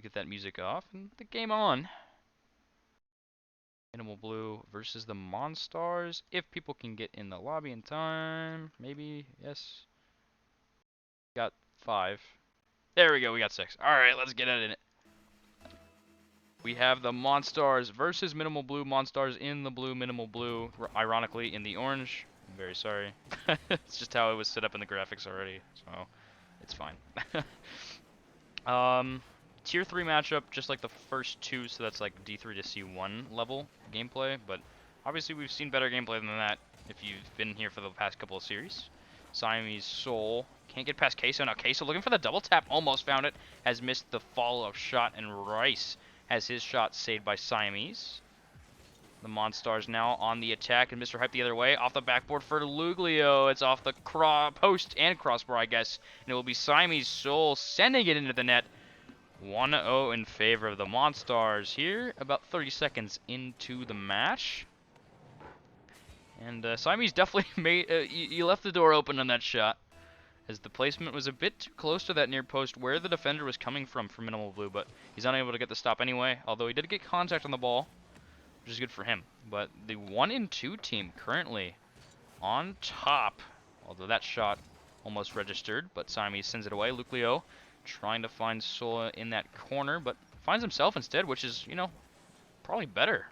to get that music off and the game on. Minimal Blue versus the M0nstars. If people can get in the lobby in time, maybe, yes. Got 5. There we go, we got 6. Alright, let's get it in it. We have the M0nstars versus Minimal Blue. M0nstars in the blue, Minimal Blue, ironically, in the orange. I'm very sorry. It's just how it was set up in the graphics already, so it's fine. Tier 3 matchup, just like the first two, so that's like D3 to C1 level gameplay, but obviously we've seen better gameplay than that if you've been here for the past couple of series. Siamese Soul can't get past Queso. Now Queso looking for the double tap, almost found it, has missed the follow-up shot, and Rice has his shot saved by Siamese. The M0nstars now on the attack, and Mr. Hype the other way. Off the backboard for Luglio. It's off the post and crossbar, I guess. And it will be Siamese Soul sending it into the net. 1-0 in favor of the M0nstars here. About 30 seconds into the match. And Siamese definitely made... you left the door open on that shot, as the placement was a bit too close to that near post where the defender was coming from for Minimal Blue, but he's unable to get the stop anyway, although he did get contact on the ball, which is good for him. But the 1 and 2 team currently on top, although that shot almost registered, but Siamese sends it away. Luglio trying to find Sola in that corner, but finds himself instead, which is, you know, probably better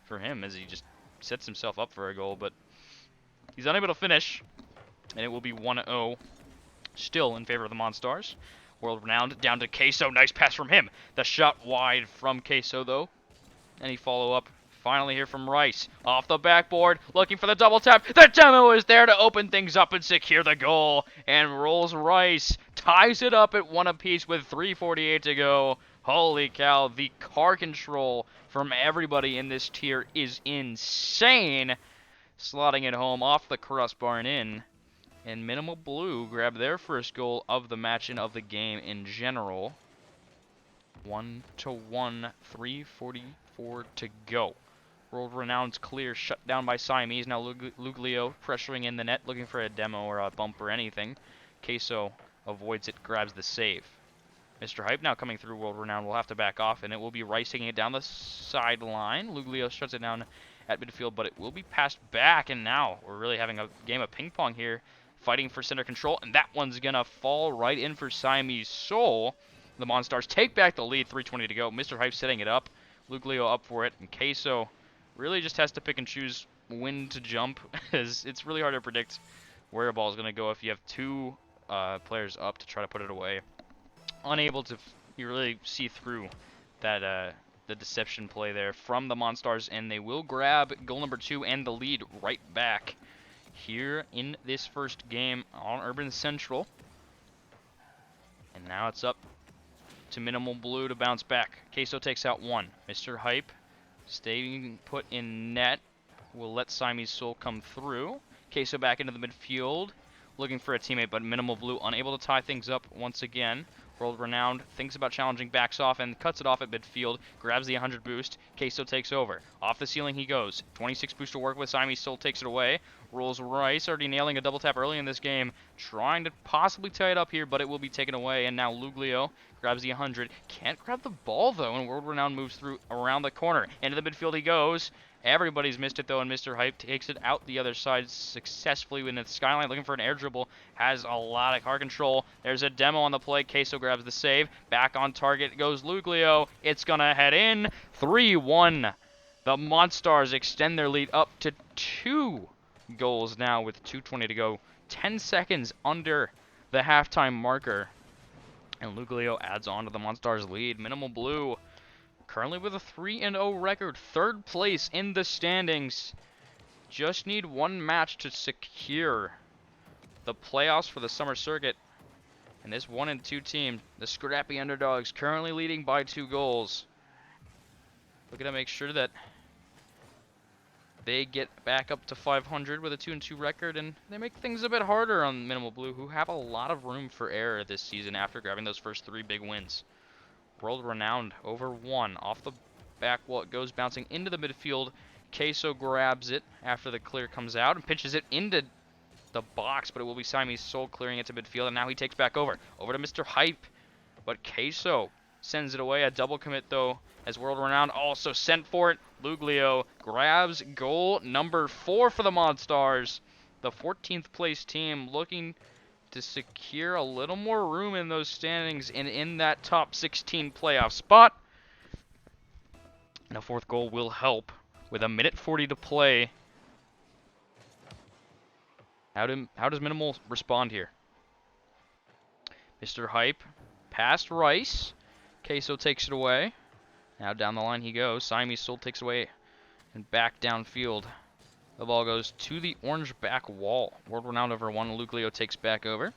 for him as he just sets himself up for a goal, but he's unable to finish, and it will be 1-0 still in favor of the M0nstars. World Renowned down to Queso. Nice pass from him. The shot wide from Queso, though. Any follow-up finally here from Rice. Off the backboard, looking for the double tap. The demo is there to open things up and secure the goal. And Rolls Rice ties it up at 1 apiece with 3:48 to go. Holy cow, the car control from everybody in this tier is insane. Slotting it home off the crossbar and in. And Minimal Blue grabbed their first goal of the match and of the game in general. 1-1, 3:44 to go. World Renowned's clear, shut down by Siamese. Now Luglio pressuring in the net, looking for a demo or a bump or anything. Queso avoids it, grabs the save. Mr. Hype now coming through. World Renowned will have to back off, and it will be Rice taking it down the sideline. Luglio shuts it down at midfield, but it will be passed back, and now we're really having a game of ping pong here, fighting for center control, and that one's gonna fall right in for Siamese Soul. The M0nstars take back the lead, 3:20 to go. Mr. Hype setting it up, Luglio up for it, and Queso really just has to pick and choose when to jump, as it's really hard to predict where a ball is going to go if you have two players up to try to put it away. Unable to you really see through that the deception play there from the M0nstars, and they will grab goal number 2 and the lead right back here in this first game on Urban Central. And now it's up to Minimal Blue to bounce back. Queso takes out 1. Mr. Hype staying put in net will let Siamese Soul come through. Queso back into the midfield, looking for a teammate, but Minimal Blue unable to tie things up once again. World Renowned thinks about challenging, backs off, and cuts it off at midfield. Grabs the 100 boost. Queso takes over. Off the ceiling he goes. 26 boost to work with. Siamese Soul takes it away. Rolls Rice, already nailing a double tap early in this game. Trying to possibly tie it up here, but it will be taken away. And now Luglio grabs the 100. Can't grab the ball, though, and World Renowned moves through around the corner. Into the midfield he goes. Everybody's missed it, though, and Mr. Hype takes it out the other side successfully when the skyline looking for an air dribble. Has a lot of car control. There's a demo on the play. Queso grabs the save. Back on target goes Luglio. It's going to head in. 3-1. The M0nstars extend their lead up to 2 goals now with 2:20 to go. 10 seconds under the halftime marker. And Luglio adds on to the M0nstars lead. Minimal Blue currently with a 3-0 record, 3rd place in the standings. Just need 1 match to secure the playoffs for the summer circuit. And this 1 and 2 team, the scrappy underdogs, currently leading by 2 goals. Looking to make sure that they get back up to 500 with a 2-2 record, and they make things a bit harder on Minimal Blue, who have a lot of room for error this season after grabbing those first 3 big wins. World Renowned over 1. Off the back wall it goes, bouncing into the midfield. Queso grabs it after the clear comes out and pitches it into the box, but it will be Siamese Soul clearing it to midfield, and now he takes back over. Over to Mr. Hype, but Queso sends it away. A double commit, though, as World Renowned also sent for it. Luglio grabs goal number 4 for the M0nstars. The 14th place team looking to secure a little more room in those standings and in that top 16 playoff spot. And a 4th goal will help with a minute 40 to play. How does Minimal respond here? Mr. Hype past Rice. Queso takes it away. Now down the line he goes. Siamese Soul takes it away and back downfield. The ball goes to the orange back wall. World Renowned over 1. Luglio takes back over.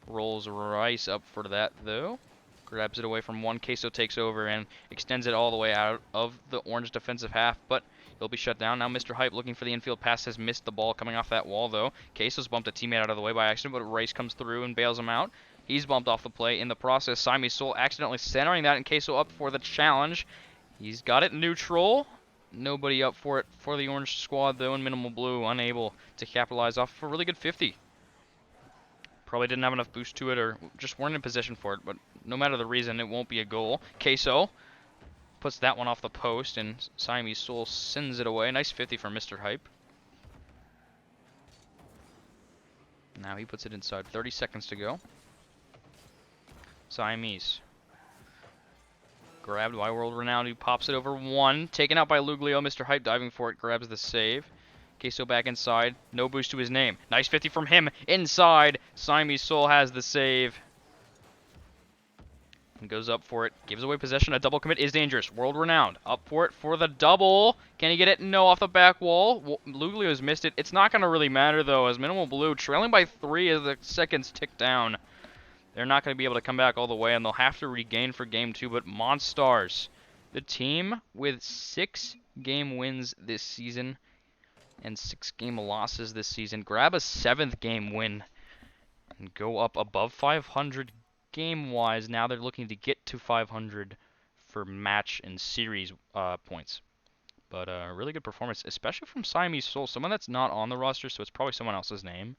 Rolls Rice up for that, though. Grabs it away from 1. Queso takes over and extends it all the way out of the orange defensive half, but he'll be shut down. Now Mr. Hype looking for the infield pass has missed the ball coming off that wall, though. Queso's bumped a teammate out of the way by accident, but Rice comes through and bails him out. He's bumped off the play. In the process, Siamese Soul accidentally centering that, and Queso up for the challenge. He's got it neutral. Nobody up for it for the orange squad, though, and Minimal Blue unable to capitalize off of a really good 50. Probably didn't have enough boost to it or just weren't in position for it, but no matter the reason, it won't be a goal. Queso puts that one off the post, and Siamese Soul sends it away. Nice 50 from Mr. Hype. Now he puts it inside. 30 seconds to go. Siamese. Grabbed by World Renowned, who pops it over 1. Taken out by Luglio. Mr. Hype diving for it, grabs the save. Queso back inside. No boost to his name. Nice 50 from him. Inside. Siamese Soul has the save. And goes up for it. Gives away possession. A double commit is dangerous. World Renowned. Up for it for the double. Can he get it? No, off the back wall. Luglio's missed it. It's not going to really matter, though, as Minimal Blue trailing by 3 as the seconds tick down. They're not going to be able to come back all the way, and they'll have to regain for Game 2. But M0nstars, the team with 6 game wins this season and 6 game losses this season, grab a 7th game win and go up above 500 game-wise. Now they're looking to get to 500 for match and series points. But really good performance, especially from Siamese Soul, someone that's not on the roster, so it's probably someone else's name.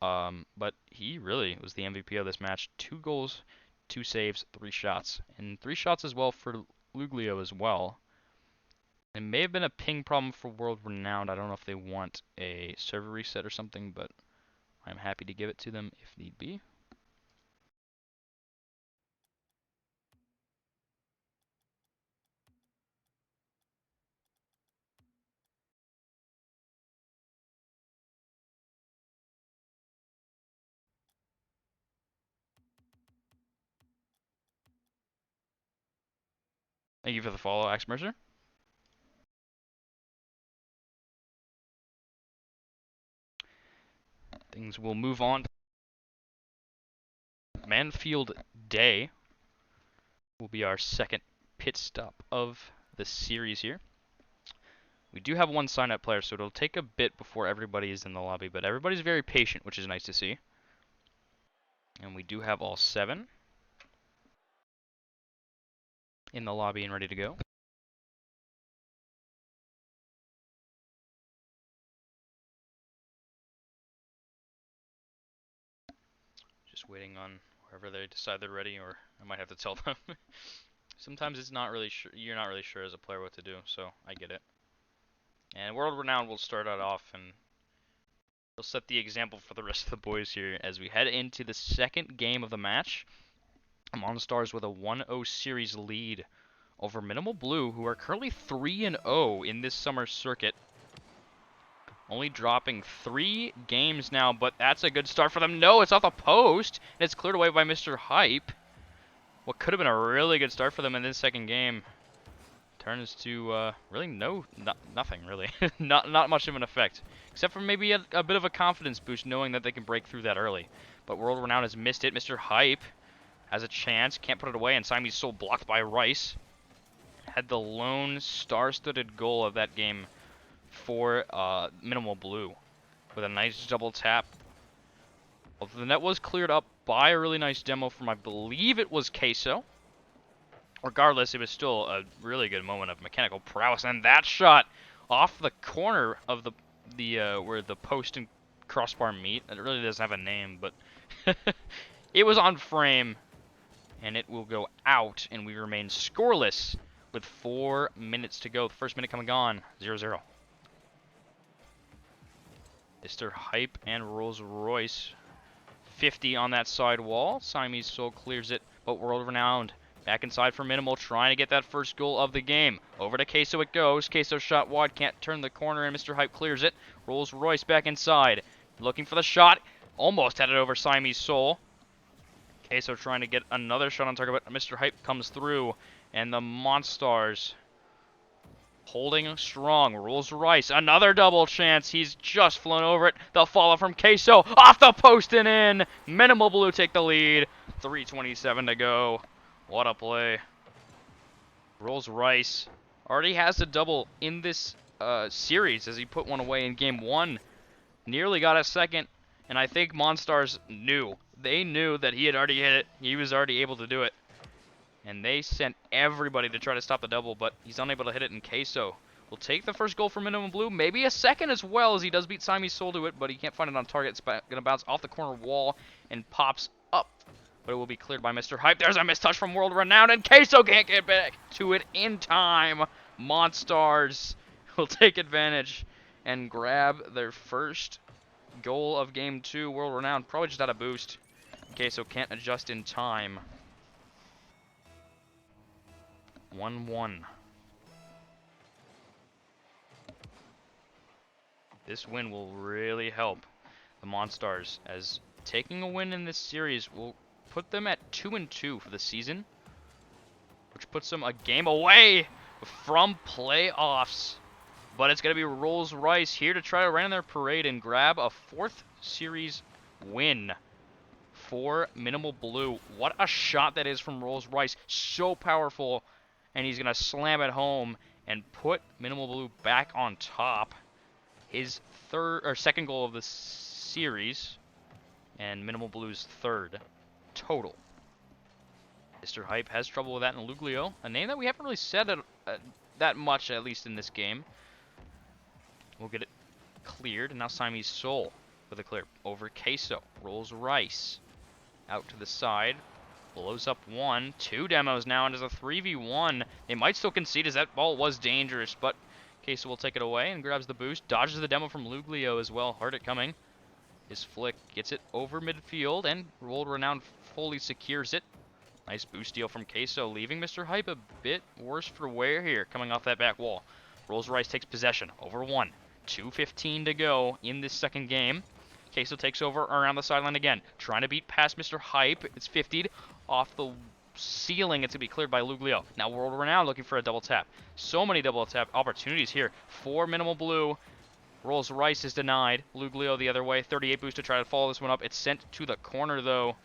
But he really was the MVP of this match. 2 goals, 2 saves, 3 shots. And 3 shots as well for Luglio as well. It may have been a ping problem for World Renowned. I don't know if they want a server reset or something, but I'm happy to give it to them if need be. Thank you for the follow, Axe Mercer. Things will move on. Manfield Day will be our second pit stop of the series here. We do have 1 sign-up player, so it'll take a bit before everybody is in the lobby, but everybody's very patient, which is nice to see. And we do have all 7 in the lobby and ready to go. Just waiting on wherever they decide they're ready, or I might have to tell them. Sometimes it's not really sure, you're not really sure as a player what to do, so I get it. And World Renowned will start out off, and they'll set the example for the rest of the boys here as we head into the second game of the match. M0nstars with a 1-0 series lead over Minimal Blue, who are currently 3-0 in this summer circuit. Only dropping 3 games now, but that's a good start for them. No, it's off the post, and it's cleared away by Mr. Hype. What could have been a really good start for them in this second game turns to really nothing, really. not much of an effect, except for maybe a bit of a confidence boost knowing that they can break through that early. But World Renowned has missed it. Mr. Hype has a chance, can't put it away, and Siamese Soul blocked by Rice. Had the lone star-studded goal of that game for Minimal Blue with a nice double tap. Although the net was cleared up by a really nice demo from, I believe it was Queso. Regardless, it was still a really good moment of mechanical prowess, and that shot off the corner of the where the post and crossbar meet. It really doesn't have a name, but it was on frame. and it will go out, and we remain scoreless with 4 minutes to go. The first minute coming on, 0-0. Mr. Hype and Rolls Royce. 50 on that side wall. Siamese Soul clears it, but World Renowned back inside for Minimal, trying to get that first goal of the game. Over to Queso it goes. Queso shot wide, can't turn the corner, and Mr. Hype clears it. Rolls Royce back inside, looking for the shot. Almost had it over Siamese Soul. Queso trying to get another shot on target, but Mr. Hype comes through, and the M0nstars holding strong. Rolls Rice, another double chance. He's just flown over it. The follow from Queso, off the post and in. Minimal Blue take the lead. 3:27 to go. What a play. Rolls Rice already has a double in this series as he put one away in game 1. Nearly got a second, and I think M0nstars knew. They knew that he had already hit it. He was already able to do it. And they sent everybody to try to stop the double, but he's unable to hit it, and Queso will take the first goal for Minimal Blue. Maybe a second as well, as he does beat Siamese Soul to it, but he can't find it on target. It's going to bounce off the corner wall and pops up. But it will be cleared by Mr. Hype. There's a missed touch from World Renowned, and Queso can't get back to it in time. M0nstars will take advantage and grab their first goal of Game 2. World Renowned probably just had a boost. Queso can't adjust in time. 1-1. This win will really help the M0nstars, as taking a win in this series will put them at 2-2 for the season, which puts them a game away from playoffs. But it's going to be Rolls Rice here to try to run their parade and grab a 4th series win for Minimal Blue. What a shot that is from Rolls Rice. So powerful. And he's going to slam it home and put Minimal Blue back on top. His second goal of the series, and Minimal Blue's 3rd total. Mr. Hype has trouble with that in Luglio, a name that we haven't really said that much, at least in this game. We'll get it cleared, and now Siamese Soul with a clear over Queso. Rolls Rice out to the side. Blows up 1, 2 demos now, and as a 3v1. They might still concede, as that ball was dangerous, but Queso will take it away and grabs the boost. Dodges the demo from Luglio as well. Heard it coming. His flick gets it over midfield, and World Renowned fully secures it. Nice boost deal from Queso, leaving Mr. Hype a bit worse for wear here, coming off that back wall. Rolls Rice takes possession, over 1. 2:15 to go in this second game. Queso takes over around the sideline again, trying to beat past Mr. Hype. It's 50'd off the ceiling. It's going to be cleared by Luglio. Now World Renowned looking for a double tap. So many double tap opportunities here for Minimal Blue. Rolls Rice is denied. Luglio the other way. 38 boost to try to follow this one up. It's sent to the corner though.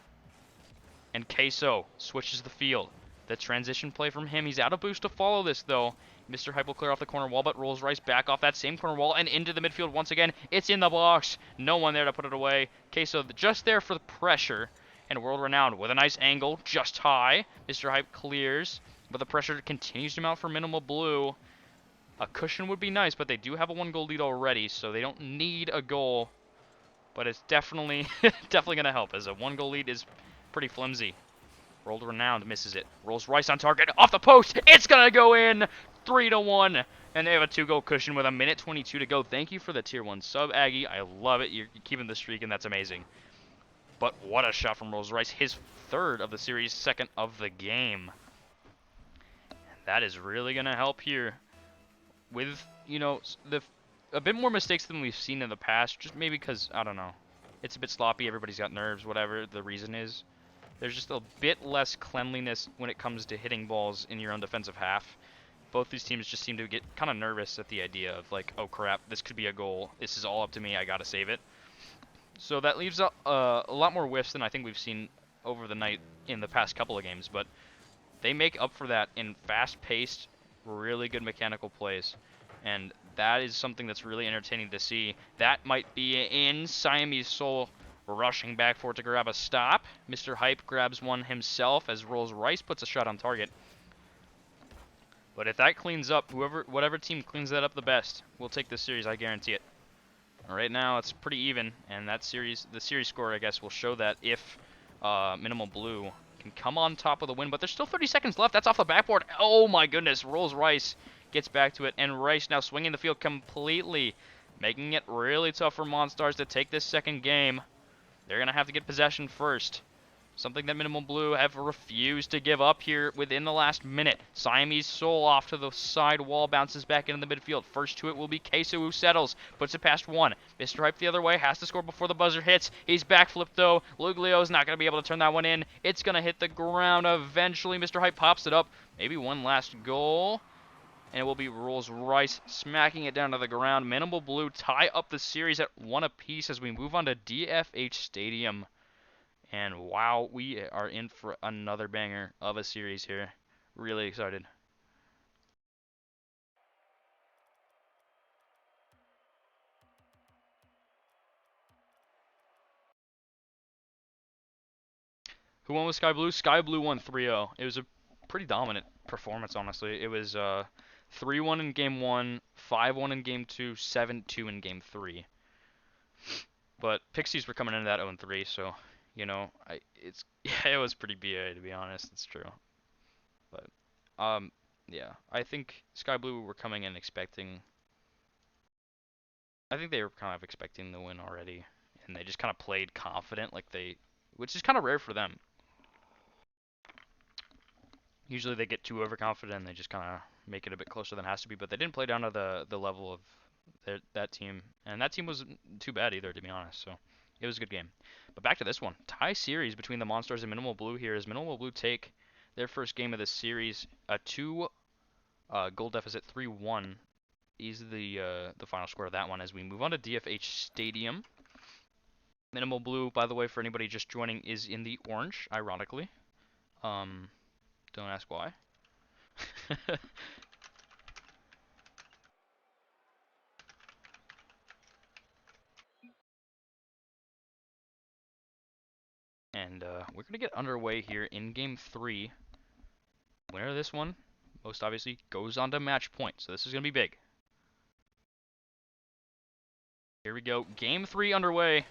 And Queso switches the field. The transition play from him. He's out of boost to follow this though. Mr. Hype will clear off the corner wall, but Rolls Rice back off that same corner wall and into the midfield once again. It's in the box. No one there to put it away. Queso just there for the pressure. And World Renowned with a nice angle, just high. Mr. Hype clears, but the pressure continues to mount for Minimal Blue. A cushion would be nice, but they do have a 1-goal lead already, so they don't need a goal. But it's definitely going to help, as a 1-goal lead is pretty flimsy. World Renowned misses it. Rolls Rice on target, off the post. It's going to go in. 3-1. And they have a 2-goal cushion with a minute 22 to go. Thank you for the tier 1 sub, Aggie. I love it. You're keeping the streak, and that's amazing. But what a shot from Rolls Rice. His 3rd of the series, 2nd of the game. That is really going to help here. With, you know, a bit more mistakes than we've seen in the past. Just maybe because, I don't know, it's a bit sloppy. Everybody's got nerves, whatever the reason is. There's just a bit less cleanliness when it comes to hitting balls in your own defensive half. Both these teams just seem to get kind of nervous at the idea of, like, oh crap, this could be a goal. This is all up to me. I got to save it. So that leaves a lot more whiffs than I think we've seen over the night in the past couple of games. But they make up for that in fast-paced, really good mechanical plays. And that is something that's really entertaining to see. That might be in Siamese Soul rushing back for it to grab a stop. Mr. Hype grabs one himself as Rolls Rice puts a shot on target. But if that cleans up, whatever team cleans that up the best will take this series, I guarantee it. Right now, it's pretty even, and the series score, I guess, will show that if Minimal Blue can come on top of the win, but there's still 30 seconds left. That's off the backboard. Oh my goodness, rolls Rice, gets back to it, and Rice now swinging the field completely, making it really tough for M0nstars to take this second game. They're going to have to get possession first. Something that Minimal Blue have refused to give up here within the last minute. Siamese Soul off to the side wall, bounces back into the midfield. First to it will be Queso, who settles, puts it past one. Mr. Hype the other way, has to score before the buzzer hits. He's backflipped though. Luglio's not going to be able to turn that one in. It's going to hit the ground eventually. Mr. Hype pops it up. Maybe one last goal. And it will be Rolls Rice smacking it down to the ground. Minimal Blue tie up the series at 1 apiece as we move on to DFH Stadium. And wow, we are in for another banger of a series here. Really excited. Who won with Sky Blue? Sky Blue won 3-0. It was a pretty dominant performance, honestly. It was 3-1 in game 1, 5-1 in game 2, 7-2 in game 3. But Pixies were coming into that 0-3, so you know, yeah, it was pretty BA to be honest. It's true. But yeah, I think Sky Blue were coming in expecting. I think they were kind of expecting the win already, and they just kind of played confident, which is kind of rare for them. Usually they get too overconfident and they just kind of make it a bit closer than it has to be, but they didn't play down to the level of that team, and that team wasn't too bad either, to be honest. So it was a good game. But back to this one, tie series between the M0nstars and Minimal Blue here as Minimal Blue take their first game of this series, a 2 goal deficit, 3-1 is the final score of that one as we move on to DFH Stadium. Minimal Blue, by the way, for anybody just joining, is in the orange, ironically. Don't ask why. And we're going to get underway here in Game 3. Winner of this one, most obviously, goes on to match point. So this is going to be big. Here we go. Game 3 underway.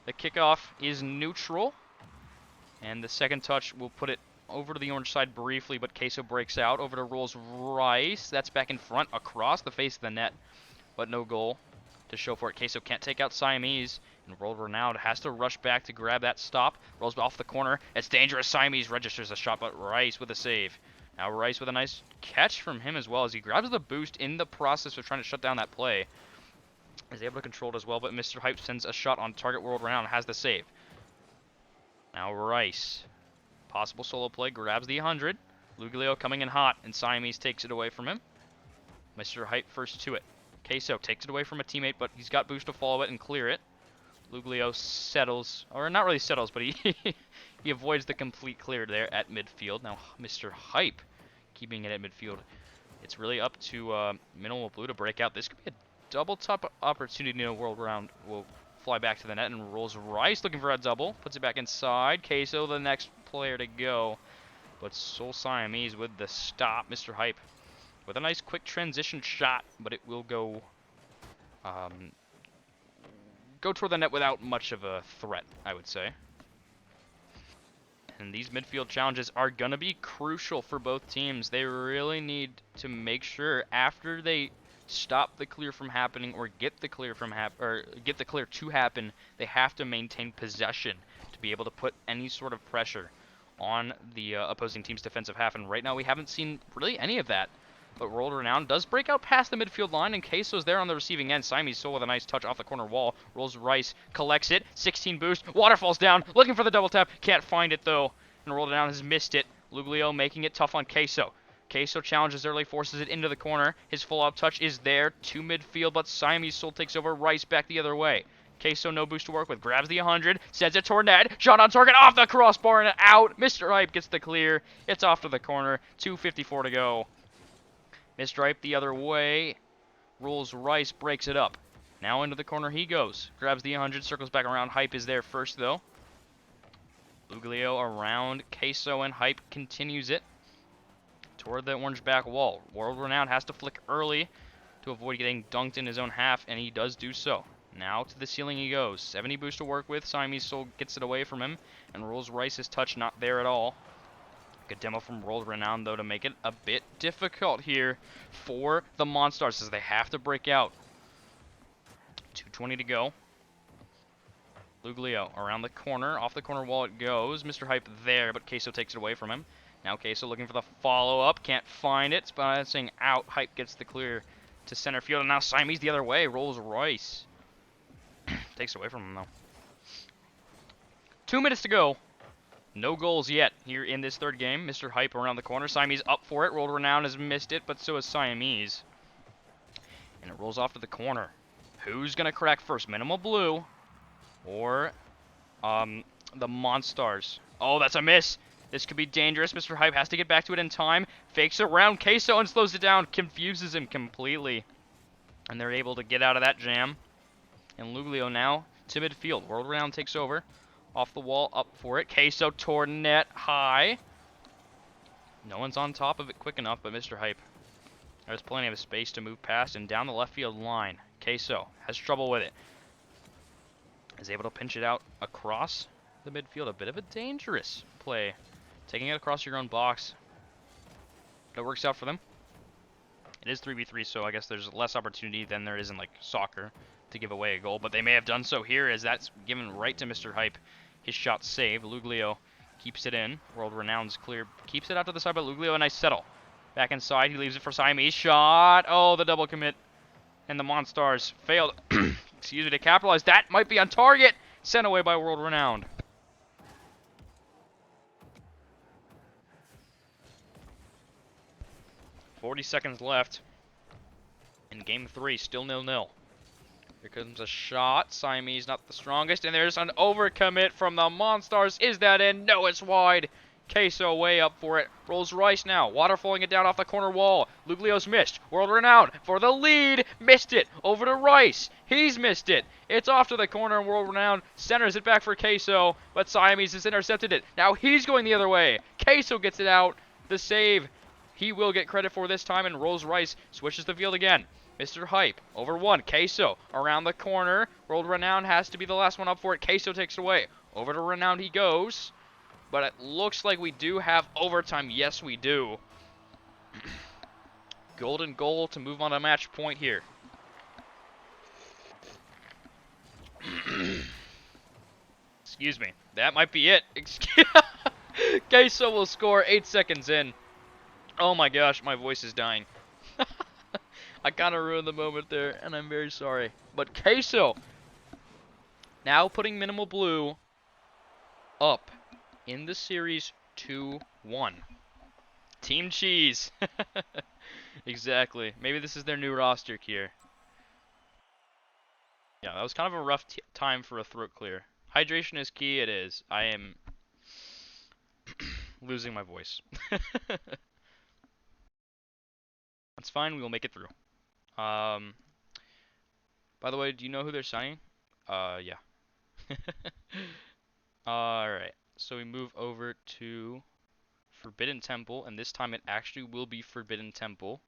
The kickoff is neutral. And the second touch will put it over to the orange side briefly, but Queso breaks out. Over to Rolls Rice. That's back in front across the face of the net, but no goal to show for it. Queso can't take out Siamese, and World Renowned has to rush back to grab that stop. Rolls off the corner. It's dangerous. Siamese registers a shot, but Rice with a save. Now Rice with a nice catch from him as well as he grabs the boost in the process of trying to shut down that play. Is able to control it as well, but Mr. Hype sends a shot on target. World Renowned has the save. Now Rice. Possible solo play. Grabs the 100. Luglio coming in hot, and Siamese takes it away from him. Mr. Hype first to it. Queso takes it away from a teammate, but he's got boost to follow it and clear it. Luglio settles, or not really settles, but he he avoids the complete clear there at midfield. Now Mr. Hype keeping it at midfield. It's really up to Minimal Blue to break out. This could be a double top opportunity in a world round. Will fly back to the net and Rolls Rice looking for a double. Puts it back inside. Queso the next player to go. But Soul Siamese with the stop. Mr. Hype with a nice quick transition shot, but it will go toward the net without much of a threat, I would say. And these midfield challenges are going to be crucial for both teams. They really need to make sure after they stop the clear from happening or get the clear to happen, they have to maintain possession to be able to put any sort of pressure on the opposing team's defensive half. And right now we haven't seen really any of that. But World Renowned does break out past the midfield line, and Queso's there on the receiving end. Siamese Soul with a nice touch off the corner wall. Rolls Rice, collects it. 16 boost. Waterfalls down. Looking for the double tap. Can't find it, though. And World Renowned has missed it. Luglio making it tough on Queso. Queso challenges early, forces it into the corner. His full-out touch is there to midfield, but Siamese Soul takes over. Rice back the other way. Queso no boost to work with. Grabs the 100. Sends it toward net. Shot on target. Off the crossbar and out. Mr. Hype gets the clear. It's off to the corner. 2:54 to go. Mr. Hype the other way. Rolls Rice, breaks it up. Now into the corner he goes. Grabs the 100, circles back around. Hype is there first, though. Luglio around Queso, and Hype continues it toward the orange back wall. World Renowned has to flick early to avoid getting dunked in his own half, and he does do so. Now to the ceiling he goes. 70 boost to work with. Siamese Soul gets it away from him, and Rolls Rice's touch not there at all. Good demo from World Renown, though, to make it a bit difficult here for the M0nstars as they have to break out. 2:20 to go. Luglio around the corner. Off the corner wall it goes. Mr. Hype there, but Queso takes it away from him. Now Queso looking for the follow-up. Can't find it. Bouncing out. Hype gets the clear to center field. And now Siamese the other way. Rolls Royce. Takes it away from him, though. 2 minutes to go. No goals yet here in this third game. Mr. Hype around the corner. Siamese up for it. World Renown has missed it, but so has Siamese. And it rolls off to the corner. Who's going to crack first? Minimal Blue or the M0nstars? Oh, that's a miss. This could be dangerous. Mr. Hype has to get back to it in time. Fakes around Queso and slows it down. Confuses him completely. And they're able to get out of that jam. And Luglio now to midfield. World Renown takes over. Off the wall, up for it. Queso toward net, high. No one's on top of it quick enough, but Mr. Hype. There's plenty of space to move past and down the left field line. Queso has trouble with it. Is able to pinch it out across the midfield. A bit of a dangerous play. Taking it across your own box. That works out for them. It is 3v3, so I guess there's less opportunity than there is in like soccer to give away a goal, but they may have done so here as that's given right to Mr. Hype. His shot saved. Luglio keeps it in. World Renown's clear. Keeps it out to the side, but Luglio a nice settle. Back inside, he leaves it for Siamese. Shot! Oh, the double commit. And the M0nstars failed, excuse me, to capitalize. That might be on target. Sent away by World Renowned. .40 seconds left. In game 3, still 0-0. Here comes a shot. Siamese not the strongest. And there's an overcommit from the M0nstars. Is that in? No, it's wide. Queso way up for it. Rolls Rice now. Waterfalling it down off the corner wall. Luglio's missed. World Renowned for the lead. Missed it. Over to Rice. He's missed it. It's off to the corner and World Renowned centers it back for Queso. But Siamese has intercepted it. Now he's going the other way. Queso gets it out. The save he will get credit for this time, and Rolls Rice switches the field again. Mr. Hype over one. Queso around the corner. World Renowned has to be the last one up for it. Queso takes it away. Over to Renowned he goes. But it looks like we do have overtime. Yes, we do. Golden goal to move on to match point here. Excuse me. That might be it. Queso will score 8 seconds in. Oh my gosh, my voice is dying. I kind of ruined the moment there, and I'm very sorry. But Queso, now putting Minimal Blue up in the series 2-1. Team Cheese. Exactly. Maybe this is their new roster here. Yeah, that was kind of a rough time for a throat clear. Hydration is key, it is. I am losing my voice. That's fine, we will make it through. By the way, do you know who they're signing? Yeah. Alright, so we move over to Forbidden Temple, and this time it actually will be Forbidden Temple.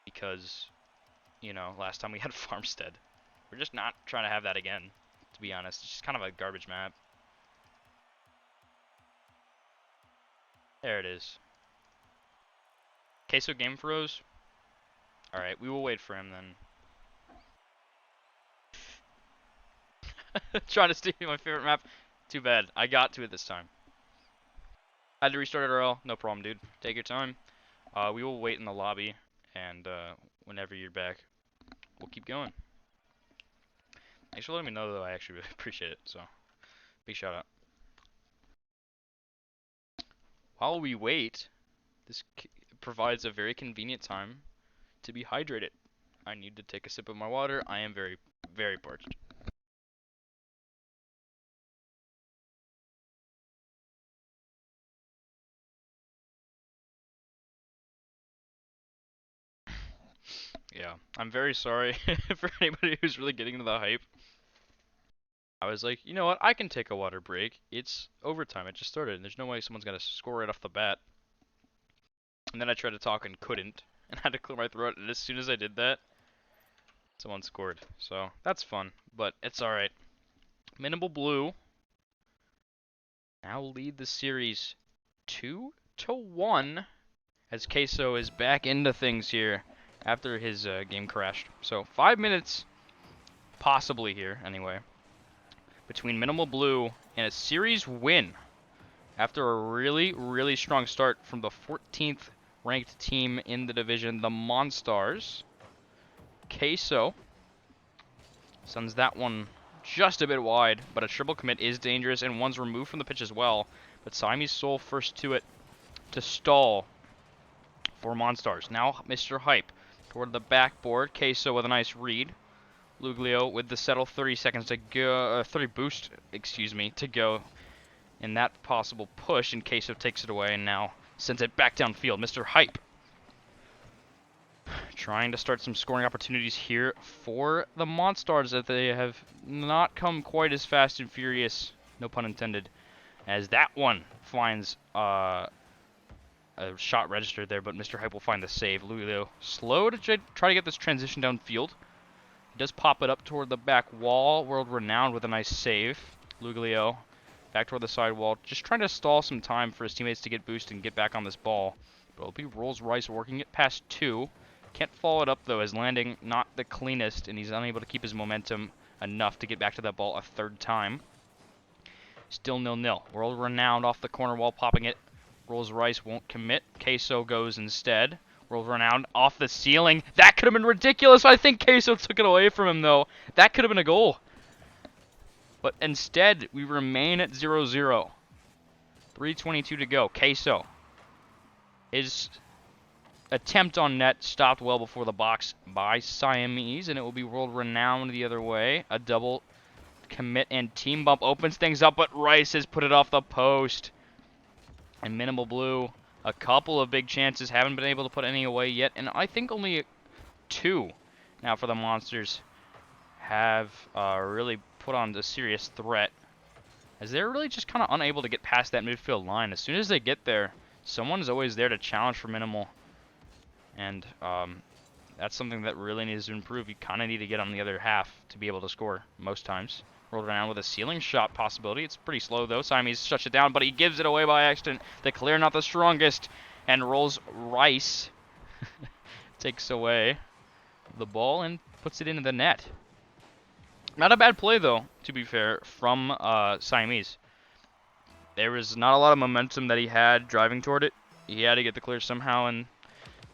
Because, you know, last time we had Farmstead. We're just not trying to have that again, to be honest. It's just kind of a garbage map. There it is. Queso game froze. Alright, we will wait for him then. Trying to stick to my favorite map. Too bad. I got to it this time. Had to restart it RL. No problem, dude. Take your time. We will wait in the lobby, and whenever you're back, we'll keep going. Thanks for letting me know, though. I actually really appreciate it. So, big shout out. While we wait, this provides a very convenient time to be hydrated. I need to take a sip of my water. I am very, very parched. Yeah, I'm very sorry for anybody who's really getting into the hype. I was like, you know what? I can take a water break. It's overtime. It just started, and there's no way someone's gonna score right off the bat. And then I tried to talk and couldn't, and had to clear my throat. And as soon as I did that, someone scored. So that's fun, but it's all right. Minimal Blue now lead the series 2-1 as Queso is back into things here after his game crashed. So 5 minutes possibly here anyway between Minimal Blue and a series win after a really strong start from the 14th ranked team in the division, the M0nstars. Queso sends that one just a bit wide, but a triple commit is dangerous and one's removed from the pitch as well. But Siamese Soul first to it to stall for M0nstars. Now Mr. Hype toward the backboard. Queso with a nice read. Luglio with the settle, 30 seconds to go, 30 boost, excuse me, to go in that possible push, and Queso takes it away and now sends it back downfield. Mr. Hype trying to start some scoring opportunities here for the M0nstars that they have not come quite as fast and furious, no pun intended, as that one finds a shot registered there, but Mr. Hype will find the save. Luglio slow to try to get this transition downfield. He does pop it up toward the back wall. World Renowned with a nice save. Luglio back toward the side wall, just trying to stall some time for his teammates to get boosted and get back on this ball. But it'll be Rolls-Royce working it past 2. Can't follow it up, though, as landing not the cleanest, and he's unable to keep his momentum enough to get back to that ball a third time. Still 0-0. World Renowned off the corner wall, popping it. Rolls-Royce won't commit. Queso goes instead. World Renowned off the ceiling. That could have been ridiculous. I think Queso took it away from him, though. That could have been a goal. But instead, we remain at 0-0. 3:22 to go. Queso. His attempt on net stopped well before the box by Siamese, and it will be World Renowned the other way. A double commit and team bump opens things up, but Rice has put it off the post. And Minimal Blue, a couple of big chances, haven't been able to put any away yet, and I think only 2 now for the Monsters have really put on a serious threat, as they're really just kind of unable to get past that midfield line. As soon as they get there, someone's always there to challenge for Minimal, and that's something that really needs to improve. You kind of need to get on the other half to be able to score most times. Rolled around with a ceiling shot possibility. It's pretty slow, though. Siamese shuts it down, but he gives it away by accident. The clear not the strongest, and Rolls-Royce takes away the ball and puts it into the net. Not a bad play, though, to be fair, from Siamese. There was not a lot of momentum that he had driving toward it. He had to get the clear somehow, and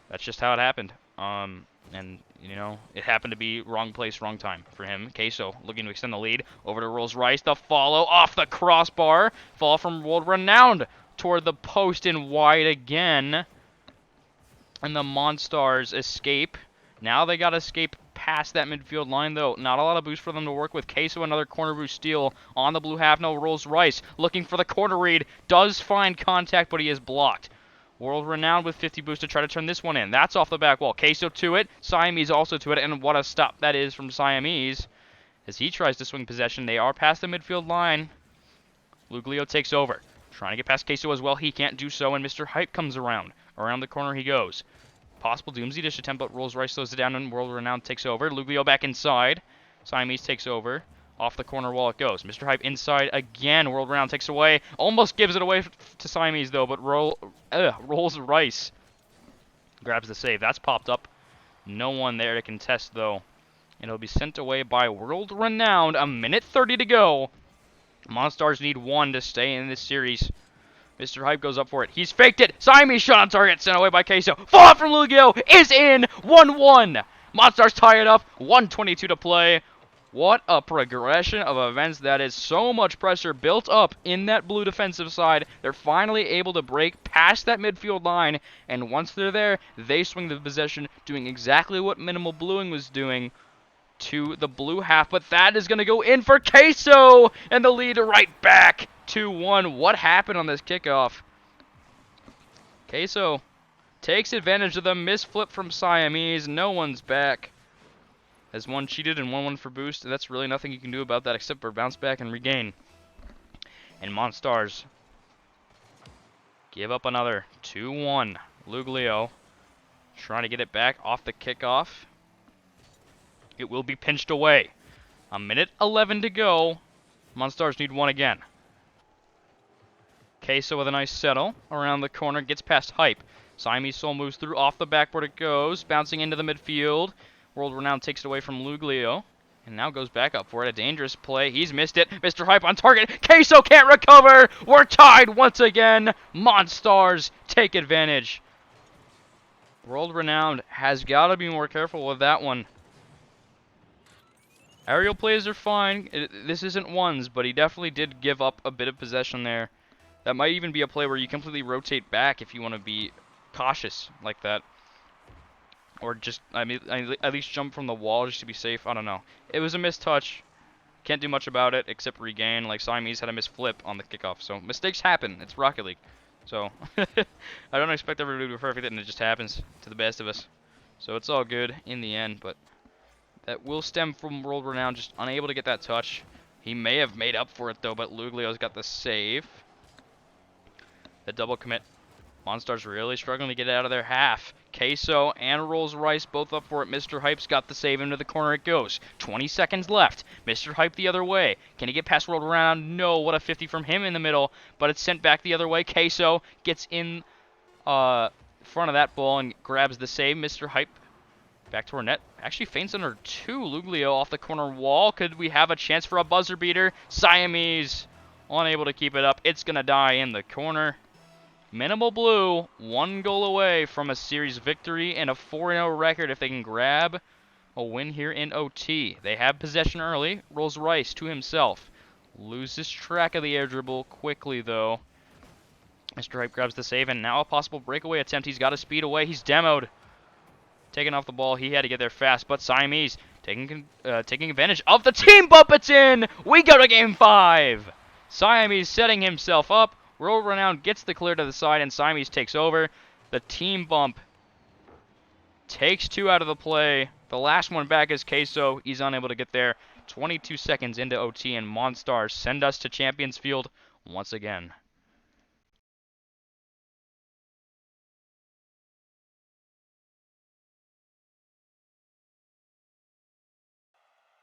that's just how it happened. And, you know, it happened to be wrong place, wrong time for him. Queso looking to extend the lead. Over to Rolls-Royce. The follow off the crossbar. Fall from World Renowned toward the post and wide again. And the M0nstars escape. Now they got to escape past that midfield line, though. Not a lot of boost for them to work with. Queso, another corner boost steal on the blue half. No, Rolls-Royce looking for the corner read. Does find contact, but he is blocked. World Renowned with 50 boost to try to turn this one in. That's off the back wall. Queso to it. Siamese also to it. And what a stop that is from Siamese as he tries to swing possession. They are past the midfield line. Luglio takes over. Trying to get past Queso as well. He can't do so, and Mr. Hype comes around. Around the corner he goes. Possible Doomsday dish attempt, but Rolls-Royce slows it down, and World Renowned takes over. Luglio back inside. Siamese takes over. Off the corner wall it goes. Mr. Hype inside again. World Renowned takes away. Almost gives it away to Siamese, though, but Rolls-Royce grabs the save. That's popped up. No one there to contest, though. And it'll be sent away by World Renowned. 1:30 to go. M0nstars need 1 to stay in this series. Mr. Hype goes up for it. He's faked it. Siamese shot on target. Sent away by Queso. Fallout from Luglio is in. 1-1. M0nstars tie it up. 1:22 to play. What a progression of events that is. So much pressure built up in that blue defensive side. They're finally able to break past that midfield line, and once they're there, they swing the possession, doing exactly what Minimal Bluing was doing to the blue half, but that is going to go in for Queso, and the lead right back, 2-1. What happened on this kickoff? Queso takes advantage of the misflip from Siamese. No one's back. As one cheated and one won for boost. That's really nothing you can do about that except for bounce back and regain. And M0nstars give up another 2-1. Luglio trying to get it back off the kickoff. It will be pinched away. 1:11 to go. M0nstars need 1 again. Queso with a nice settle. Around the corner, gets past Hype. Siamese Soul moves through, off the backboard it goes. Bouncing into the midfield. World Renowned takes it away from Luglio. And now goes back up for it. A dangerous play. He's missed it. Mr. Hype on target. Queso can't recover. We're tied once again. M0nstars take advantage. World Renowned has got to be more careful with that one. Aerial plays are fine. This isn't ones, but he definitely did give up a bit of possession there. That might even be a play where you completely rotate back if you want to be cautious like that. Or just, I mean, at least jump from the wall just to be safe. I don't know. It was a missed touch. Can't do much about it except regain. Like Siamese had a missed flip on the kickoff. So mistakes happen. It's Rocket League. So I don't expect everybody to be perfect, and it just happens to the best of us. So it's all good in the end, but that will stem from World Renowned just unable to get that touch. He may have made up for it though, but Luglio's got the save. The double commit. M0nstars really struggling to get it out of their half. Queso and Rolls Royce both up for it. Mr. Hype's got the save. Into the corner it goes. 20 seconds left. Mr. Hype the other way. Can he get past World Renowned? No. What a 50 from him in the middle. But it's sent back the other way. Queso gets in front of that ball and grabs the save. Mr. Hype back to our net. Actually feints under 2. Luglio off the corner wall. Could we have a chance for a buzzer beater? Siamese unable to keep it up. It's going to die in the corner. Minimal Blue, 1 goal away from a series victory and a 4-0 record if they can grab a win here in OT. They have possession early. Rolls Royce to himself. Loses track of the air dribble quickly, though. Mr. Hype grabs the save, and now a possible breakaway attempt. He's got to speed away. He's demoed. Taking off the ball. He had to get there fast, but Siamese taking advantage of the team bump. It's in! We go to Game 5! Siamese setting himself up. World Renowned gets the clear to the side, and Siamese takes over. The team bump takes 2 out of the play. The last one back is Queso. He's unable to get there. 22 seconds into OT, and M0nstars send us to Champions Field once again.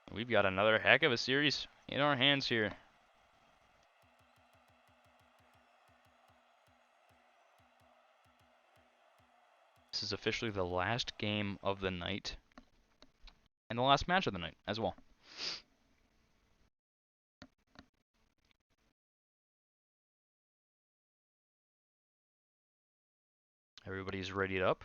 We've got another heck of a series in our hands here. This is officially the last game of the night. And the last match of the night as well. Everybody's readied up.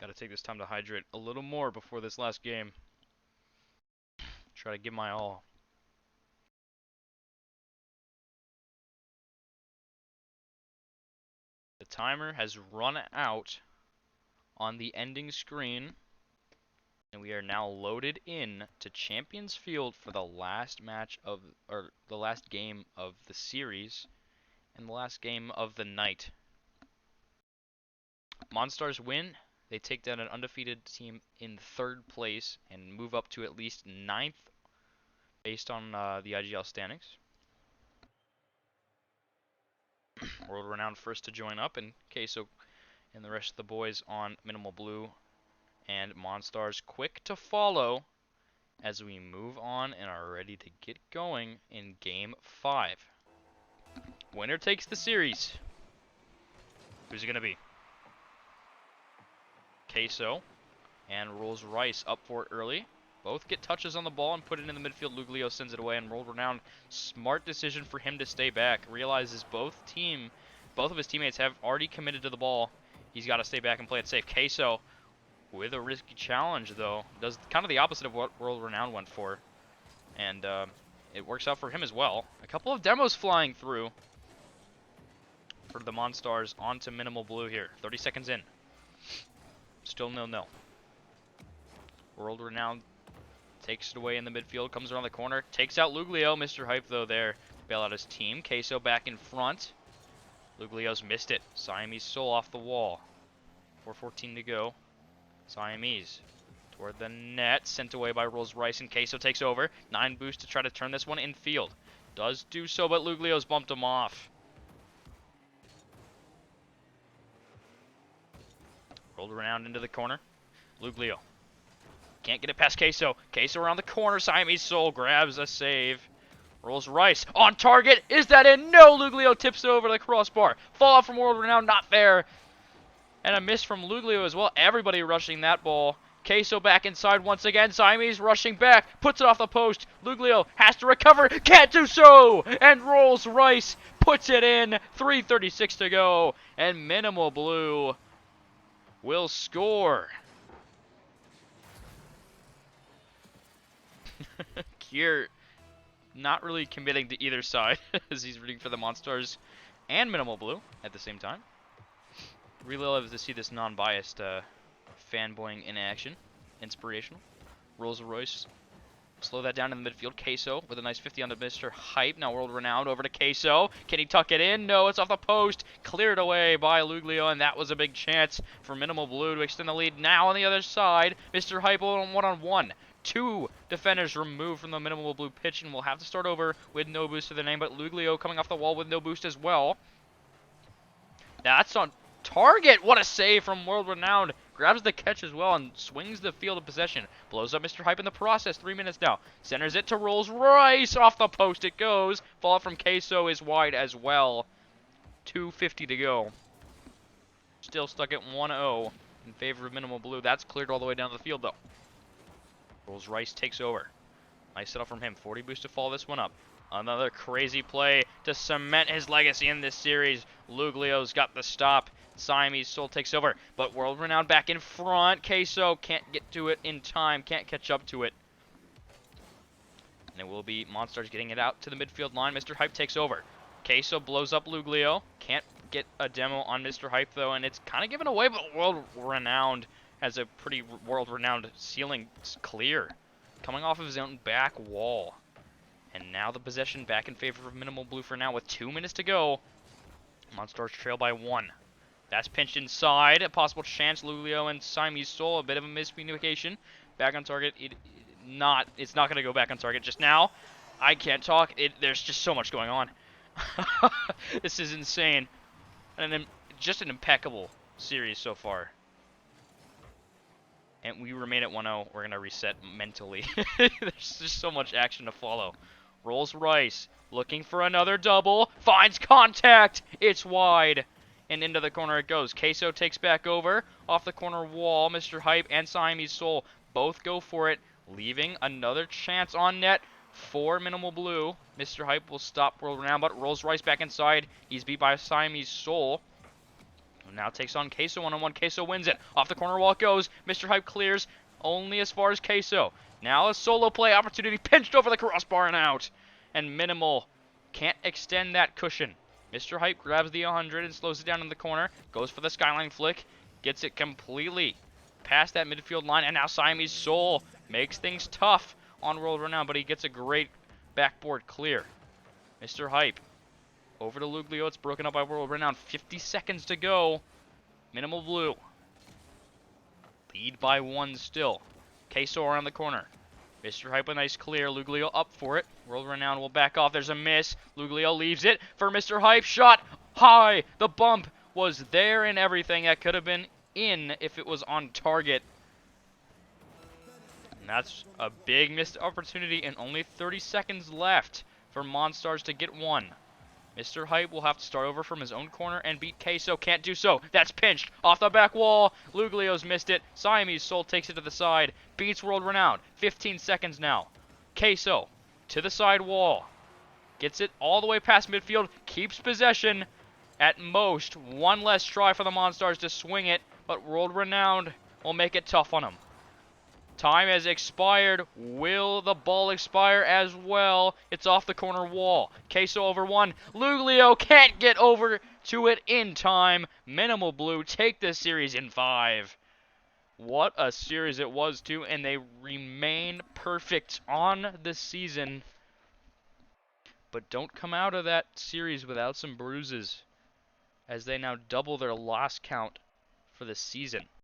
Got to take this time to hydrate a little more before this last game. Try to give my all. The timer has run out on the ending screen, and we are now loaded in to Champions Field for the last match of, or the last game of the series, and the last game of the night. M0nstars win. They take down an undefeated team in 3rd place and move up to at least 9th based on the IGL standings. World Renowned first to join up, and Queso and the rest of the boys on Minimal Blue, and M0nstars quick to follow as we move on and are ready to get going in Game 5. Winner takes the series. Who's it going to be? Queso and Rolls Royce up for it early. Both get touches on the ball and put it in the midfield. Luglio sends it away, and World Renowned, smart decision for him to stay back. Realizes both of his teammates have already committed to the ball. He's got to stay back and play it safe. Queso with a risky challenge, though, does kind of the opposite of what World Renowned went for, and it works out for him as well. A couple of demos flying through for the M0nstars onto Minimal Blue here. 30 seconds in. Still 0-0. World Renowned takes it away in the midfield, comes around the corner, takes out Luglio. Mr. Hype, though, there to bail out his team. Queso back in front. Luglio's missed it. Siamese Soul off the wall. 4:14 to go. Siamese toward the net, sent away by Rolls Royce, and Queso takes over. 9 boost to try to turn this one in field. Does do so, but Luglio's bumped him off. Rolled around into the corner. Luglio. Can't get it past Queso. Queso around the corner. Siamese Soul grabs a save. Rolls Rice. On target. Is that in? No! Luglio tips it over the crossbar. Fall off from World Renowned. Not there. And a miss from Luglio as well. Everybody rushing that ball. Queso back inside once again. Siamese rushing back. Puts it off the post. Luglio has to recover. Can't do so! And Rolls Rice puts it in. 3:36 to go. And Minimal Blue will score. Kier not really committing to either side as he's rooting for the M0nstars and Minimal Blue at the same time. Really love to see this non-biased fanboying in action. Inspirational. Rolls Royce. Slow that down in the midfield. Queso with a nice 50 on the Mr. Hype. Now World Renowned over to Queso. Can he tuck it in? No, it's off the post. Cleared away by Luglio, and that was a big chance for Minimal Blue to extend the lead. Now on the other side, Mr. Hype on one-on-one. Two defenders removed from the Minimal Blue pitch, and we'll have to start over with no boost to the name, but Luglio coming off the wall with no boost as well. That's on target. What a save from World Renowned. Grabs the catch as well and swings the field of possession. Blows up Mr. Hype in the process. 3 minutes now. Centers it to Rolls Rice. Off the post it goes. Fall from Queso is wide as well. 2:50 to go. Still stuck at 1-0 in favor of Minimal Blue. That's cleared all the way down the field though. Rolls Rice takes over. Nice setup from him. 40 boost to follow this one up. Another crazy play to cement his legacy in this series. Luglio's got the stop. Siamese Soul takes over, but World Renowned back in front. Queso can't get to it in time, can't catch up to it. And it will be M0nstars getting it out to the midfield line. Mr. Hype takes over. Queso blows up Luglio. Can't get a demo on Mr. Hype though, and it's kind of given away, but World Renowned has a pretty World Renowned ceiling clear. Coming off of his own back wall. And now the possession back in favor of Minimal Blue for now with 2 minutes to go. M0nstars trail by 1. That's pinched inside. A possible chance. Luglio and Siamese Soul. A bit of a miscommunication. Back on target. It's not going to go back on target just now. I can't talk. There's just so much going on. This is insane. And just an impeccable series so far. And we remain at 1-0. We're going to reset mentally. There's just so much action to follow. Rolls Rice. Looking for another double. Finds contact. It's wide. And into the corner it goes. Queso takes back over. Off the corner wall. Mr. Hype and Siamese Soul both go for it. Leaving another chance on net for Minimal Blue. Mr. Hype will stop World Renowned, but Rolls Rice back inside. He's beat by Siamese Soul. Now takes on Queso one-on-one. Queso wins it. Off the corner wall it goes. Mr. Hype clears only as far as Queso. Now a solo play opportunity. Pinched over the crossbar and out. And Minimal can't extend that cushion. Mr. Hype grabs the 100 and slows it down in the corner. Goes for the skyline flick. Gets it completely past that midfield line. And now Siamese Soul makes things tough on World Renowned, but he gets a great backboard clear. Mr. Hype over to Luglio. It's broken up by World Renowned. 50 seconds to go. Minimal Blue. Lead by 1 still. Queso around the corner. Mr. Hype a nice clear. Luglio up for it. World Renowned will back off. There's a miss. Luglio leaves it for Mr. Hype. Shot high. The bump was there and everything. That could have been in if it was on target. And that's a big missed opportunity and only 30 seconds left for M0nstars to get one. Mr. Hype will have to start over from his own corner and beat Queso. Can't do so. That's pinched off the back wall. Luglio's missed it. Siamese Soul takes it to the side. Beats World Renowned. 15 seconds now. Queso to the side wall. Gets it all the way past midfield. Keeps possession. At most, one less try for the M0nstars to swing it. But World Renowned will make it tough on him. Time has expired. Will the ball expire as well? It's off the corner wall. Queso over 1. Luglio can't get over to it in time. Minimal Blue take this series in 5. What a series it was, too, and they remain perfect on the season. But don't come out of that series without some bruises, as they now double their loss count for the season.